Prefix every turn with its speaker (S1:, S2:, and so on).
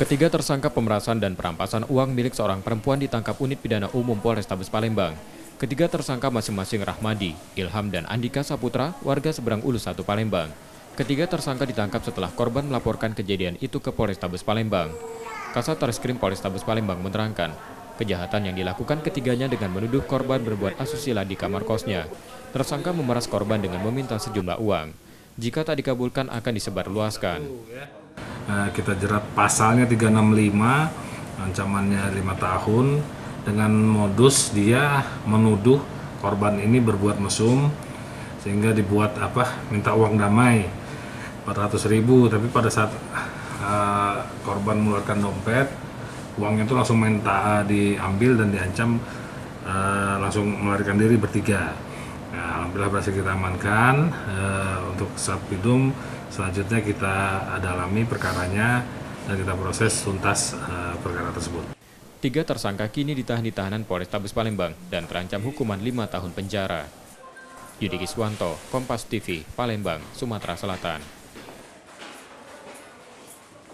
S1: Ketiga tersangka pemerasan dan perampasan uang milik seorang perempuan ditangkap Unit Pidana Umum Polrestabes Palembang. Ketiga tersangka masing-masing Rahmadi, Ilham, dan Andika Saputra, warga Seberang Ulus 1 Palembang. Ketiga tersangka ditangkap setelah korban melaporkan kejadian itu ke Polrestabes Palembang. Kasat Reskrim Polrestabes Palembang menerangkan, kejahatan yang dilakukan ketiganya dengan menuduh korban berbuat asusila di kamar kosnya. Tersangka memeras korban dengan meminta sejumlah uang. Jika tak dikabulkan akan disebarluaskan.
S2: Kita jerat pasalnya 365, ancamannya 5 tahun, dengan modus dia menuduh korban ini berbuat mesum, sehingga dibuat minta uang damai 400.000, tapi pada saat korban mengeluarkan dompet, uangnya itu langsung diambil dan diancam langsung melarikan diri bertiga. Alhamdulillah berhasil kita amankan. Untuk Satpidum selanjutnya kita dalami perkaranya dan kita proses tuntas perkara tersebut.
S1: Tiga tersangka kini ditahan di tahanan Polrestabes Palembang dan terancam hukuman 5 tahun penjara. Yudi Kiswanto, Kompas TV, Palembang, Sumatera Selatan.